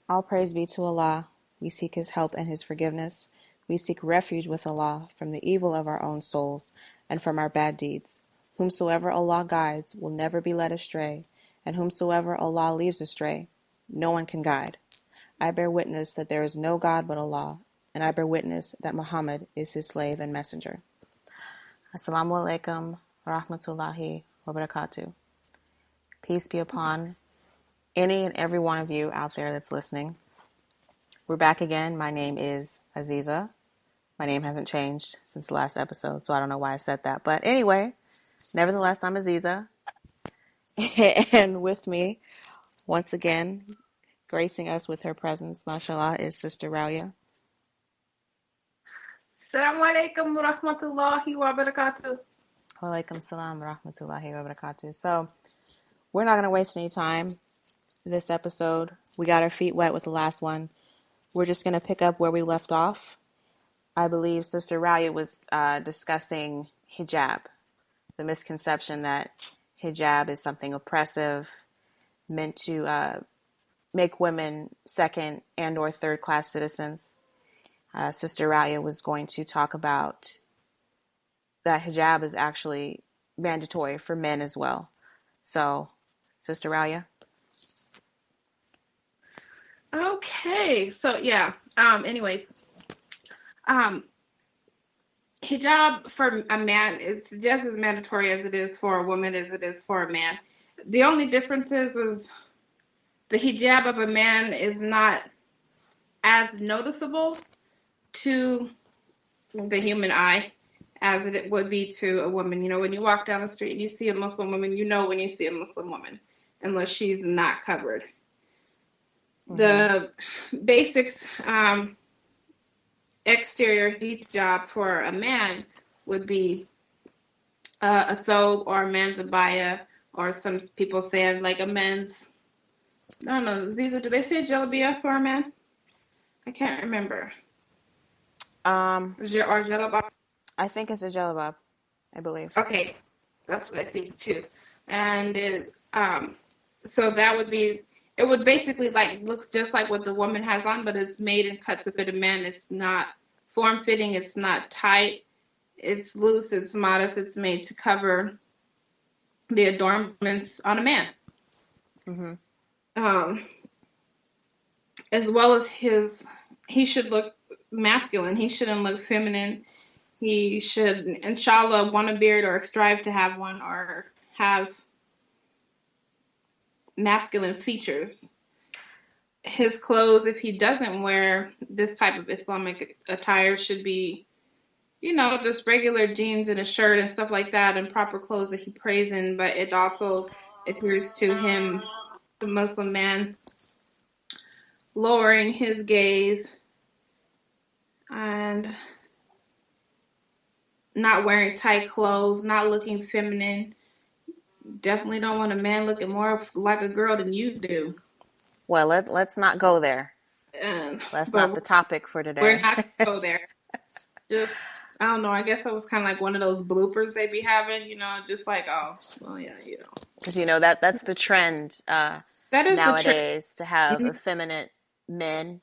All praise be to Allah. We seek His help and His forgiveness. We seek refuge with Allah from the evil of our own souls and from our bad deeds. Whomsoever Allah guides will never be led astray, and whomsoever Allah leaves astray, no one can guide. I bear witness that there is no God but Allah, and I bear witness that Muhammad is His slave and messenger. Assalamu alaikum wa rahmatullahi wa barakatuh. Peace be upon any and every one of you out there that's listening. We're back again. My name is Aziza. My name hasn't changed since the last episode, so I don't know why I said that. But anyway, nevertheless, I'm Aziza. And with me, once again, gracing us with her presence, mashallah, is Sister Rauya. Assalamu alaikum wa rahmatullahi wa barakatuh. Wa alaikum salam wa rahmatullahi wa barakatuh. So, we're not going to waste any time this episode. We got our feet wet with the last one. We're just going to pick up where we left off. I believe Sister Rauya was discussing hijab, the misconception that hijab is something oppressive, meant to make women second and or third class citizens. Sister Rauya was going to talk about that hijab is actually mandatory for men as well. So, Sister Rauya. Okay, so yeah. Anyways, hijab for a man is just as mandatory as it is for a woman as it is for a man. The only difference is the hijab of a man is not as noticeable to the human eye as it would be to a woman. You know, when you walk down the street and you see a Muslim woman, you know when you see a Muslim woman, unless she's not covered. Mm-hmm. The basics, exterior hijab for a man would be a thobe or a man's abaya, or some people say like a men's, I don't know, Ziza, do they say jalabia for a man? I can't remember. Or jalabab? I think it's a jalabab, I believe. Okay, that's what I think too. And so that would be, it would basically like looks just like what the woman has on, but it's made and cut to fit a man. It's not form-fitting. It's not tight. It's loose. It's modest. It's made to cover the adornments on a man. Mm-hmm. As well as he should look masculine. He shouldn't look feminine. He should, inshallah, want a beard or strive to have one or have masculine features. His clothes, if he doesn't wear this type of Islamic attire, should be, you know, just regular jeans and a shirt and stuff like that, and proper clothes that he prays in. But it also appears to him, the Muslim man, lowering his gaze and not wearing tight clothes, not looking feminine. Definitely don't want a man looking more like a girl than you do. Well, let's not go there. That's not the topic for today. We're not going to go there. Just, I don't know, I guess that was kind of like one of those bloopers they be having, you know, just like, oh, well, yeah, you know. Because, you know, that's the trend that is nowadays, the trend. To have effeminate men.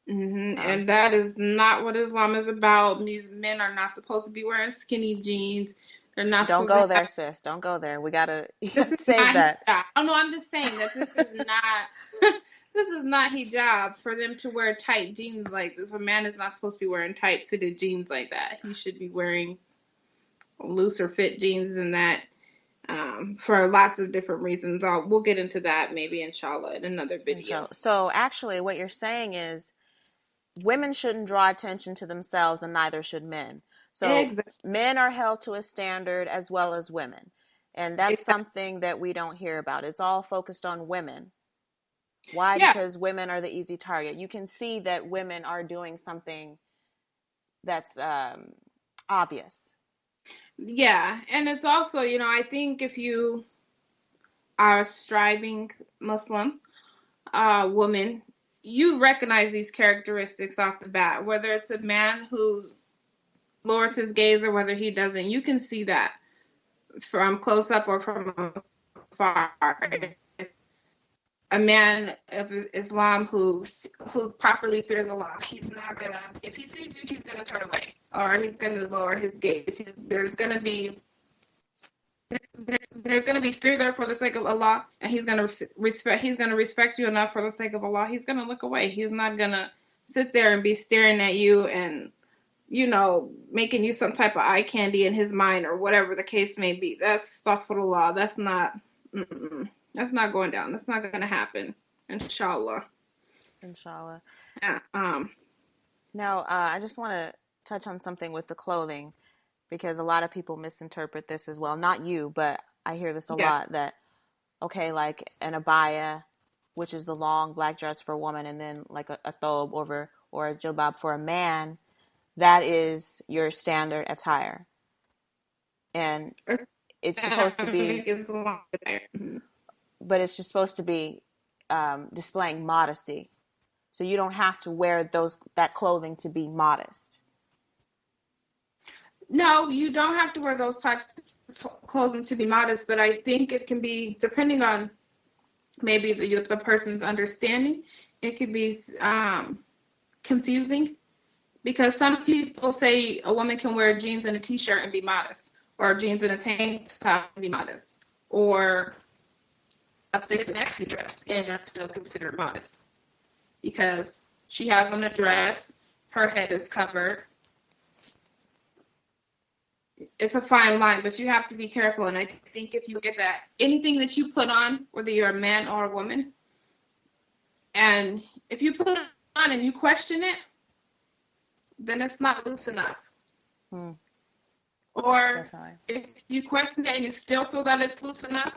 Mm-hmm. And that is not what Islam is about. These men are not supposed to be wearing skinny jeans. They're not. Don't go there, sis. Don't go there. We gotta save that. Oh no, I'm just saying that this is not. This is not hijab for them to wear tight jeans like this. A man is not supposed to be wearing tight fitted jeans like that. He should be wearing looser fit jeans than that. For lots of different reasons. We'll get into that maybe inshallah in another video. So actually, what you're saying is, women shouldn't draw attention to themselves, and neither should men. So exactly. Men are held to a standard as well as women. And that's something that we don't hear about. It's all focused on women. Why? Yeah. Because women are the easy target. You can see that women are doing something that's obvious. Yeah. And it's also, you know, I think if you are a striving Muslim woman, you recognize these characteristics off the bat, whether it's a man who lowers his gaze or whether he doesn't. You can see that from close up or from afar. a man of Islam who properly fears Allah, he's not gonna, if he sees you, he's gonna turn away, or he's gonna lower his gaze. There's gonna be fear there for the sake of Allah, and he's gonna respect you enough for the sake of Allah. He's gonna look away. He's not gonna sit there and be staring at you and, making you some type of eye candy in his mind or whatever the case may be. That's astaghfirullah. That's not going down. That's not going to happen. Inshallah. Inshallah. Yeah. Now, I just want to touch on something with the clothing, because a lot of people misinterpret this as well. Not you, but I hear this a lot, that, okay, like an abaya, which is the long black dress for a woman, and then like a thobe over, or a jilbab for a man, that is your standard attire. And it's supposed to be, but it's just supposed to be displaying modesty. So you don't have to wear that clothing to be modest. No, you don't have to wear those types of clothing to be modest, but I think it can be, depending on maybe the person's understanding, it could be confusing, because some people say a woman can wear jeans and a t-shirt and be modest, or jeans and a tank top and be modest, or a fit maxi dress and that's still considered modest, because she has on a dress, her head is covered. It's a fine line, but you have to be careful. And I think if you look at that, anything that you put on, whether you're a man or a woman, and if you put it on and you question it, then it's not loose enough. Or if you question it and you still feel that it's loose enough,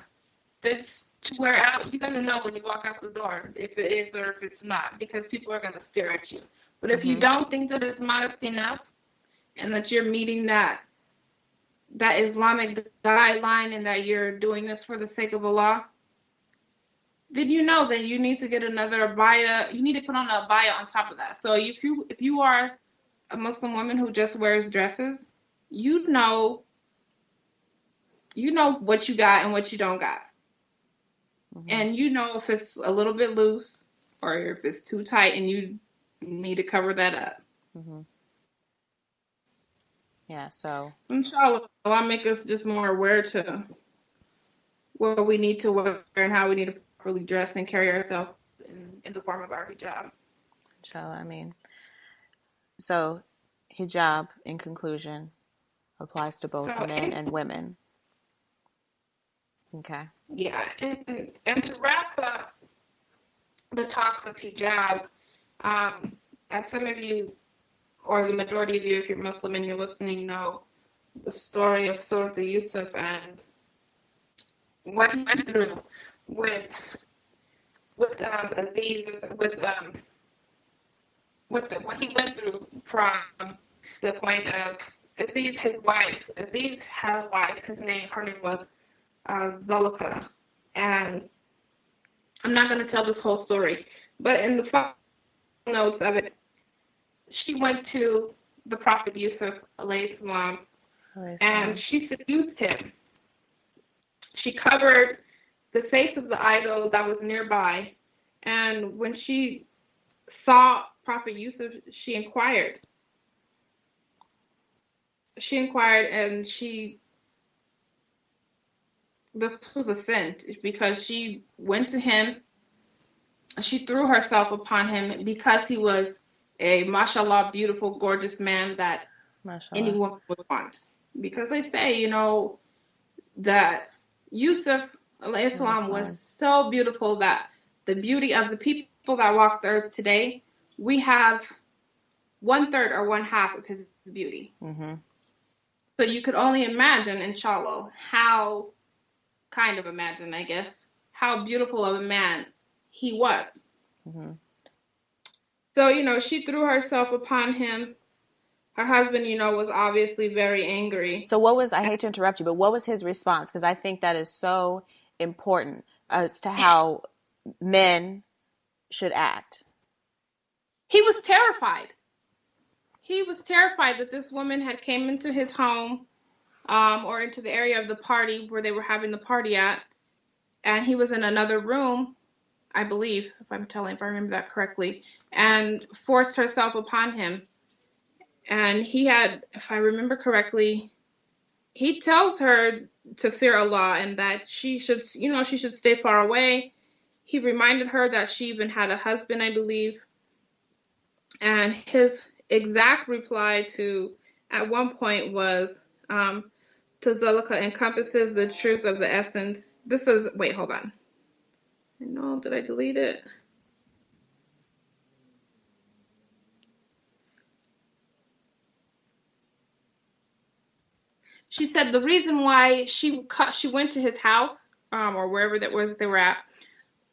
that's to wear out. You're going to know when you walk out the door if it is or if it's not, because people are going to stare at you. But if you don't think that it's modest enough and that you're meeting that Islamic guideline and that you're doing this for the sake of Allah, then you know that you need to get another abaya. You need to put on an abaya on top of that. So if you are a Muslim woman who just wears dresses, you know what you got and what you don't got. And you know if it's a little bit loose or if it's too tight, and you need to cover that up. Yeah, so inshallah, Allah make us just more aware to what we need to wear and how we need to properly dress and carry ourselves in the form of our hijab. Inshallah, so hijab, in conclusion, applies to both men and women. Okay. Yeah, and to wrap up the talks of hijab, as some of you, or the majority of you, if you're Muslim and you're listening, know the story of Surah Yusuf and what he went through with Aziz, what he went through from the point of Aziz, his wife. Aziz had a wife. Her name was Zulfa, and I'm not going to tell this whole story, but in the final notes of it, she went to the Prophet Yusuf, alayhi salam, and she seduced him. She covered the face of the idol that was nearby, and when she saw Prophet Yusuf, she inquired. And this was a sin, because she went to him, she threw herself upon him because he was a mashallah, beautiful, gorgeous man that any woman would want. Because they say, that Yusuf alayhi salam was so beautiful that the beauty of the people that walk the earth today, we have 1/3 or 1/2 of his beauty. So you could only imagine, inshallah, how beautiful of a man he was. So, she threw herself upon him. Her husband, was obviously very angry. So I hate to interrupt you, but what was his response? Because I think that is so important as to how men should act. He was terrified. He was terrified that this woman had came into his home, or into the area of the party where they were having the party at, and he was in another room I believe, if I remember that correctly, and forced herself upon him. And he had, if I remember correctly, he tells her to fear Allah and that she should, she should stay far away. He reminded her that she even had a husband, I believe. And his exact reply to, at one point, was, Tazalaka encompasses the truth of the essence. This is, wait, hold on. No, did I delete it? She said the reason why she went to his house, or wherever that was they were at,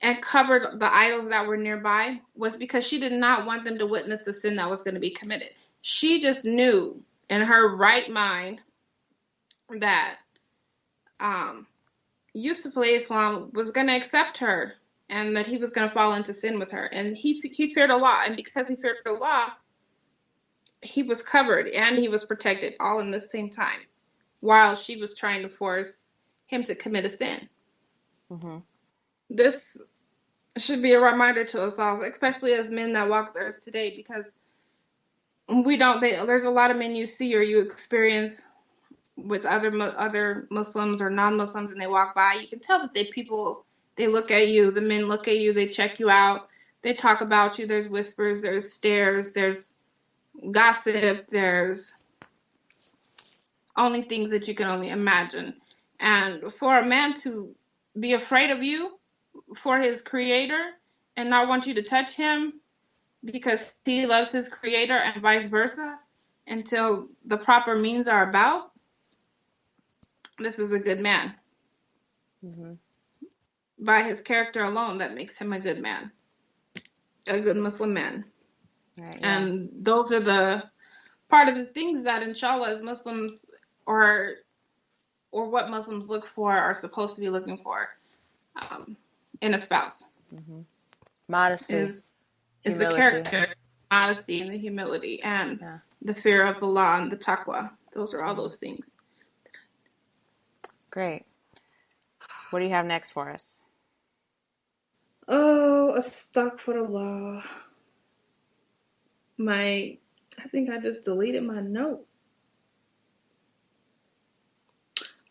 and covered the idols that were nearby was because she did not want them to witness the sin that was going to be committed. She just knew in her right mind that Yusuf alayhi Islam was going to accept her and that he was going to fall into sin with her. And he feared Allah. And because he feared Allah, he was covered and he was protected all in the same time while she was trying to force him to commit a sin. Mm-hmm. This should be a reminder to us all, especially as men that walk the earth today, because there's a lot of men you see or you experience with other Muslims or non-Muslims, and they walk by. You can tell that they look at you, the men look at you, they check you out, they talk about you. There's whispers, there's stares, there's gossip, there's only things that you can only imagine. And for a man to be afraid of you for his creator and not want you to touch him because he loves his creator and vice versa until the proper means are about, this is a good man. Mm-hmm. By his character alone, that makes him a good man, a good Muslim man. Right, yeah. And those are the part of the things that, inshallah, as Muslims or what Muslims look for are supposed to be looking for in a spouse. Mm-hmm. Modesty, is the character, honesty, and the humility, and the fear of Allah and the taqwa. Those are all those things. Great. What do you have next for us? Oh, astaghfirullah. I think I just deleted my note.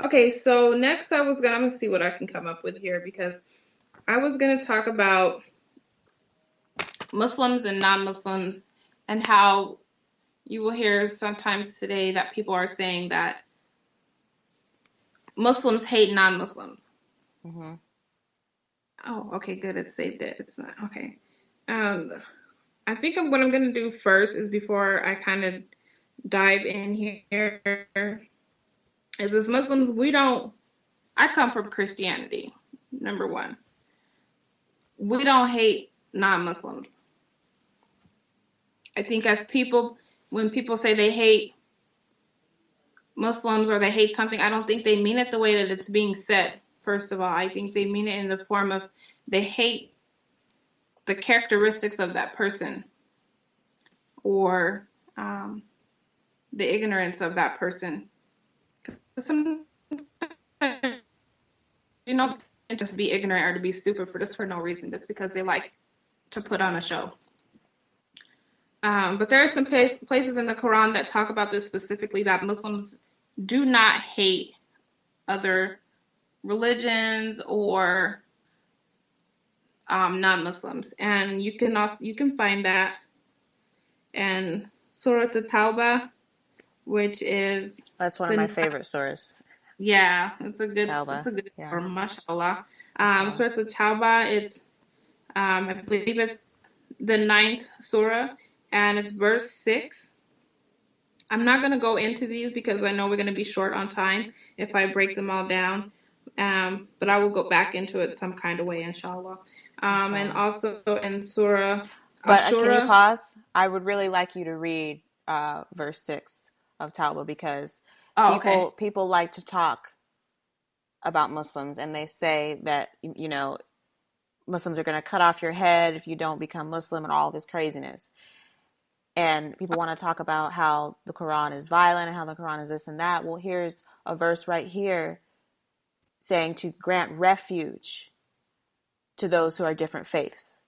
Okay, so next I'm gonna see what I can come up with here, because I was gonna talk about Muslims and non-Muslims and how you will hear sometimes today that people are saying that Muslims hate non-Muslims. Mm-hmm. Oh, okay, good. It saved it. It's not okay. I think what I'm going to do first is, before I kind of dive in here, is as Muslims, I come from Christianity, number one. We don't hate non-Muslims. I think as people, when people say they hate Muslims or they hate something, I don't think they mean it the way that it's being said. First of all, I think they mean it in the form of they hate the characteristics of that person or the ignorance of that person. Sometimes, just be ignorant or to be stupid for no reason, just because they like to put on a show. But there are some places in the Quran that talk about this specifically, that Muslims do not hate other religions or non-Muslims, and you can find that in Surah At-Tawbah, which is That's one of my favorite surahs. Yeah, it's a good surah, mashallah. Surah At-Tawbah, it's I believe it's the 9th surah, and it's verse 6. I'm not going to go into these because I know we're going to be short on time if I break them all down. But I will go back into it some kind of way, inshallah. And also in Surah But Ashura. Can you pause? I would really like you to read verse 6 of Tawbah, because people like to talk about Muslims, and they say that, Muslims are going to cut off your head if you don't become Muslim and all this craziness. And people want to talk about how the Quran is violent and how the Quran is this and that. Well, here's a verse right here saying to grant refuge to those who are different faiths.